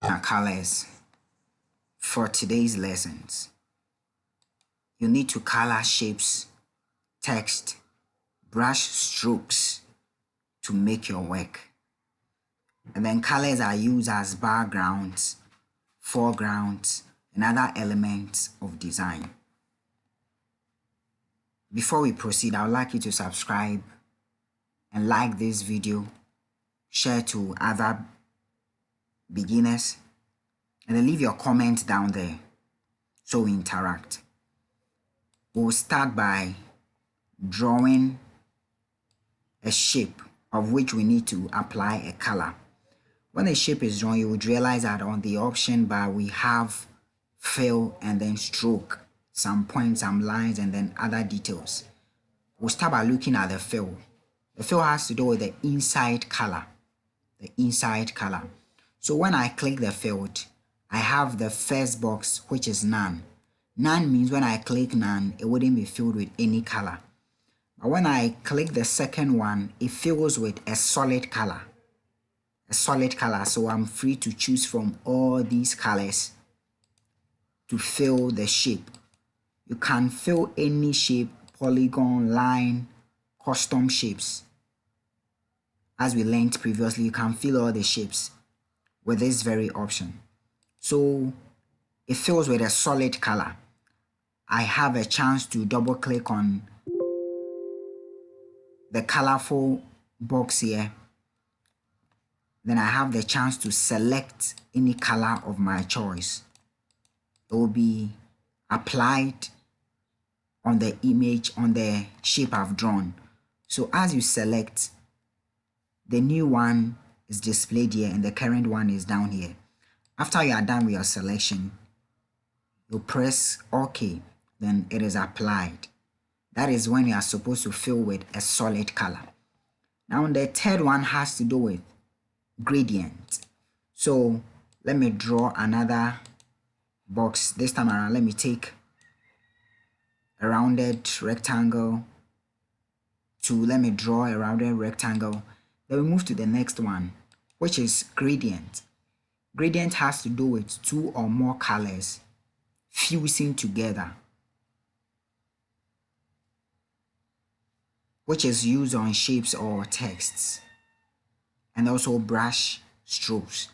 Colors for today's lessons. You need to color shapes, text, brush strokes to make your work. And then colors are used as backgrounds, foregrounds, and other elements of design. Before we proceed, I would like you to subscribe and like this video, share to other beginners, and then leave your comment down there so we interact. We'll start by drawing a shape of which we need to apply a color. When a shape is drawn, you would realize that on the option bar we have fill and then stroke, some points, some lines, and then other details. We'll start by looking at the fill. The fill has to do with the inside color. The inside color. So when I click the field, I have the first box, which is none. None means when I click none, it wouldn't be filled with any color. But when I click the second one, it fills with a solid color. A solid color. So I'm free to choose from all these colors to fill the shape. You can fill any shape, polygon, line, custom shapes. As we learned previously, you can fill all the shapes with this very option. So it fills with a solid color. I have a chance to double click on the colorful box here. Then I have the chance to select any color of my choice. It will be applied on the image, on the shape I've drawn. So as you select, the new one is displayed here and the current one is down here. After you are done with your selection, you press OK, then it is applied. That is when you are supposed to fill with a solid color. Now the third one has to do with gradient. So let me draw another box. This time around, let me take a rounded rectangle let me draw a rounded rectangle. Then we move to the next one, which is gradient. Gradient has to do with two or more colors fusing together, which is used on shapes or texts, and also brush strokes.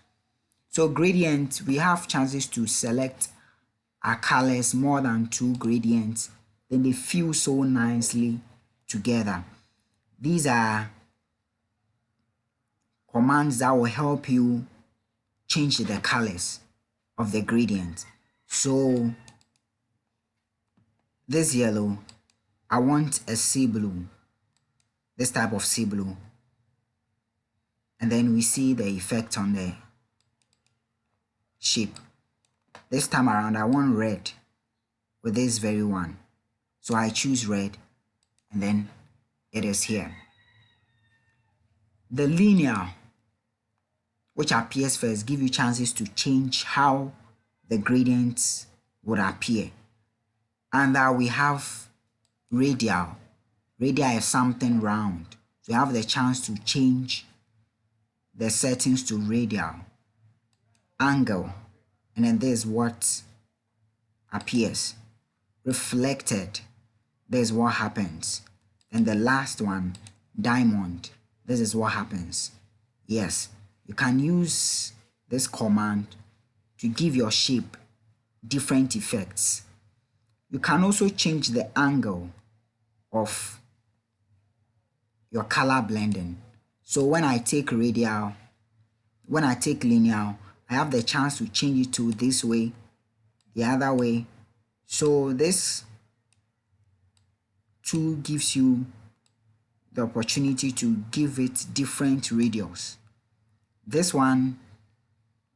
So gradient, we have chances to select our colors, more than two gradients, then they fuse so nicely together. These are commands that will help you change the colors of the gradient. So this yellow, I want a sea blue, this type of sea blue. And then we see the effect on the shape. This time around, I want red with this very one. So I choose red, and then it is here. The linear, which appears first, give you chances to change how the gradients would appear. And we have radial. Radial is something round. So you have the chance to change the settings to radial. Angle, and then this is what appears. Reflected, this is what happens. And the last one, diamond, this is what happens. Yes, you can use this command to give your shape different effects. You can also change the angle of your color blending. So when I take radial, when I take linear, I have the chance to change it to this way, the other way. So this tool gives you the opportunity to give it different radials. This one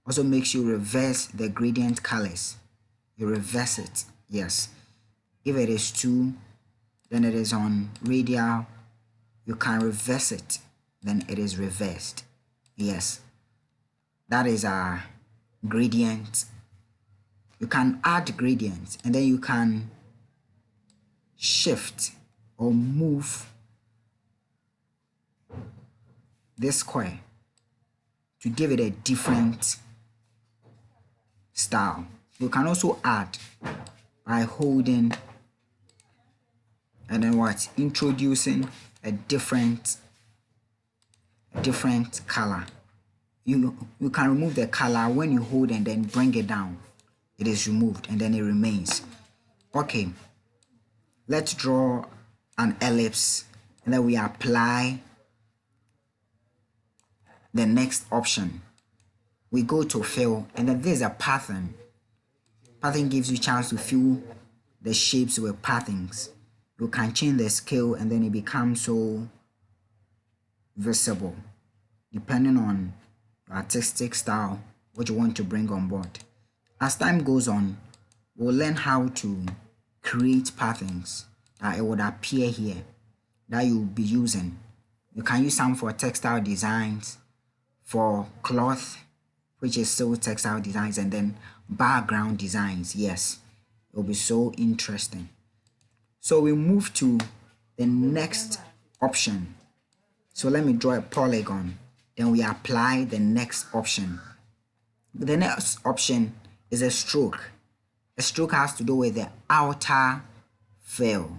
also makes you reverse the gradient colors. You reverse it, yes. If it is 2, then it is on radial. You can reverse it, then it is reversed. Yes, that is our gradient. You can add gradients, and then you can shift or move this square to give it a different style. You can also add by holding and then what? Introducing a different color. You can remove the color when you hold and then bring it down. It is removed and then it remains. Okay, let's draw an ellipse and then we apply the next option. We go to fill and then there's a pattern. Pattern gives you a chance to fill the shapes with patterns. You can change the scale and then it becomes so visible depending on your artistic style, what you want to bring on board. As time goes on, we'll learn how to create patterns that it would appear here that you'll be using. You can use some for textile designs, for cloth, which is still textile designs, and then background designs. Yes, it will be so interesting. So we move to the next option. So let me draw a polygon. Then we apply the next option. The next option is a stroke. A stroke has to do with the outer fill,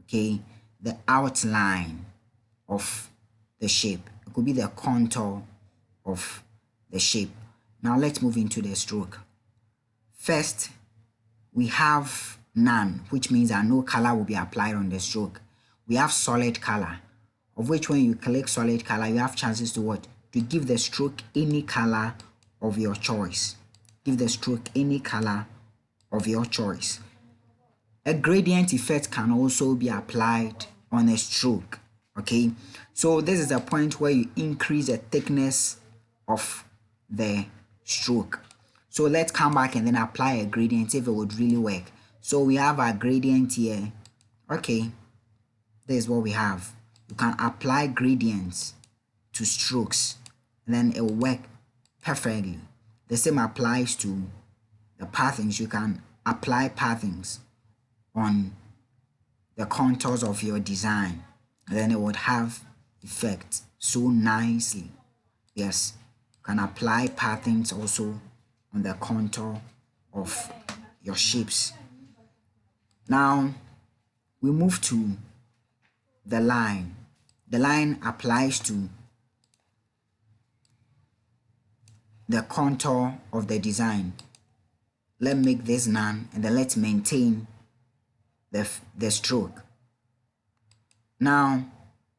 okay, the outline of the shape. It could be the contour of the shape. Now let's move into the stroke. First, we have none, which means that no color will be applied on the stroke. We have solid color, of which when you click solid color, you have chances to what? To give the stroke any color of your choice. Give the stroke any color of your choice. A gradient effect can also be applied on a stroke, okay? So this is the point where you increase the thickness of the stroke. So let's come back and then apply a gradient if it would really work. So we have our gradient here. Okay, this is what we have. You can apply gradients to strokes and then it will work perfectly. The same applies to the patterns. You can apply patterns on the contours of your design and then it would have effect so nicely. Yes, you can apply patterns also on the contour of your shapes. Now we move to the line. The line applies to the contour of the design. Let's make this none and then let's maintain the stroke. Now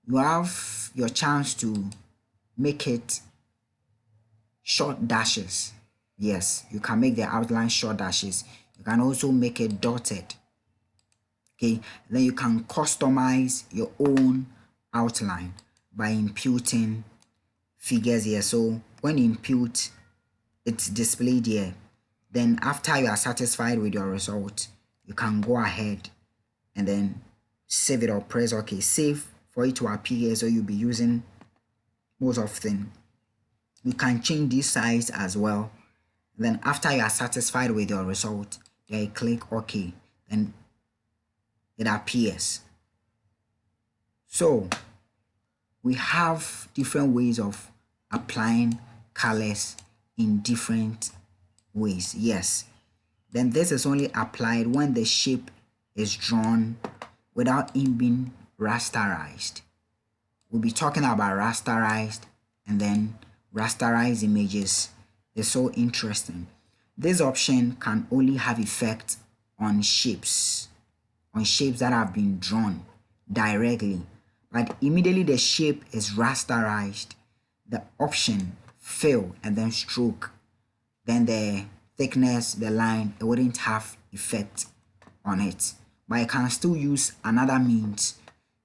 you have your chance to make it short dashes. Yes, you can make the outline short dashes. You can also make it dotted. Okay, then you can customize your own outline by imputing figures here. So when you impute, it's displayed here. Then after you are satisfied with your result, you can go ahead and then save it or press OK. Save for it to appear, so you'll be using most often. You can change this size as well. Then after you are satisfied with your result, then you click OK. Then it appears. So we have different ways of applying colors in different ways. Yes, then this is only applied when the shape is drawn without it being rasterized. We'll be talking about rasterized and then rasterized images. They're so interesting. This option can only have effect on shapes that have been drawn directly, but immediately the shape is rasterized, the option fill and then stroke, then the thickness, the line, it wouldn't have effect on it, but I can still use another means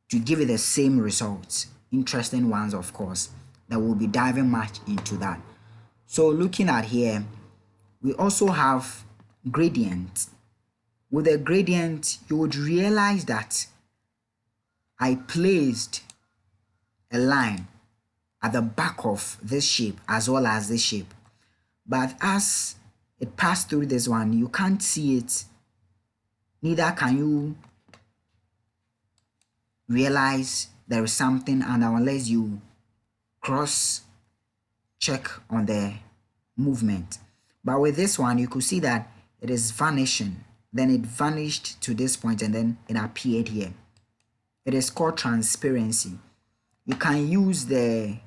to give it the same results. Interesting ones, of course, that will be diving much into that. So looking at here, we also have gradient. With a gradient, you would realize that I placed a line at the back of this shape as well as this shape, but as it passed through this one, you can't see it, neither can you realize there is something under unless you cross check on the movement. But with this one, you could see that it is vanishing. Then it vanished to this point and then it appeared here. It is called transparency. You can use the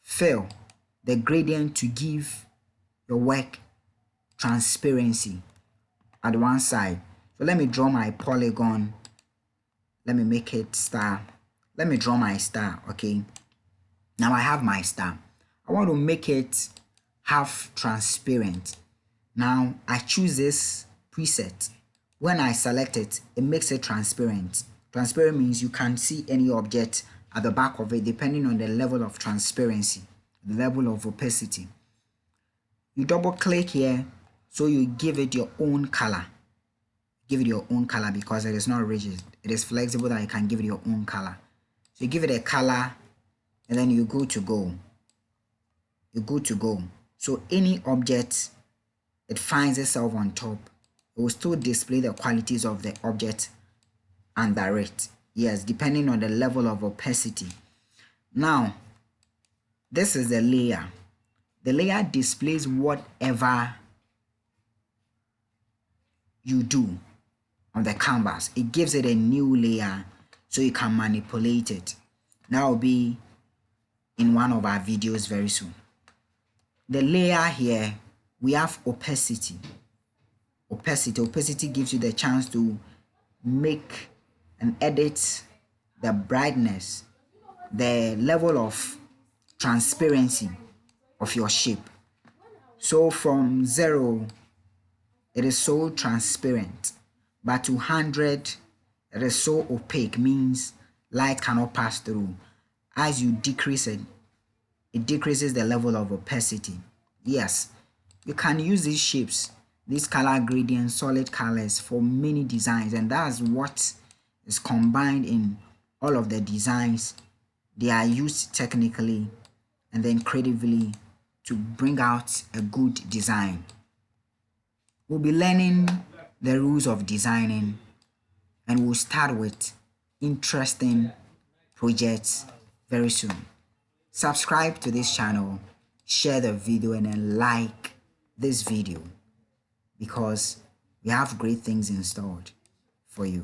fill, the gradient, to give your work transparency at one side. So let me draw my polygon. Let me make it star. Let me draw my star. Okay, now I have my star. I want to make it half transparent. Now I choose this preset. When I select it, it makes it transparent. Transparent means you can see any object at the back of it depending on the level of transparency, the level of opacity. You double click here, so you give it your own color. Give it your own color because it is not rigid. It is flexible that you can give it your own color. So you give it a color and then you go to go. You go to go. So any object it finds itself on top, it will still display the qualities of the object under it. Yes, depending on the level of opacity. Now, this is the layer. The layer displays whatever you do on the canvas. It gives it a new layer so you can manipulate it. That will be in one of our videos very soon. The layer here, we have opacity. Opacity gives you the chance to make and edit the brightness, the level of transparency of your shape. So from 0, it is so transparent, but to 100, it is so opaque, means light cannot pass through. As you decrease it, it decreases the level of opacity. Yes, you can use these shapes, these color gradients, solid colors for many designs, and that's what is combined in all of the designs. They are used technically and then creatively to bring out a good design. We'll be learning the rules of designing, and we'll start with interesting projects very soon. Subscribe to this channel, share the video, and then like this video because we have great things in store for you.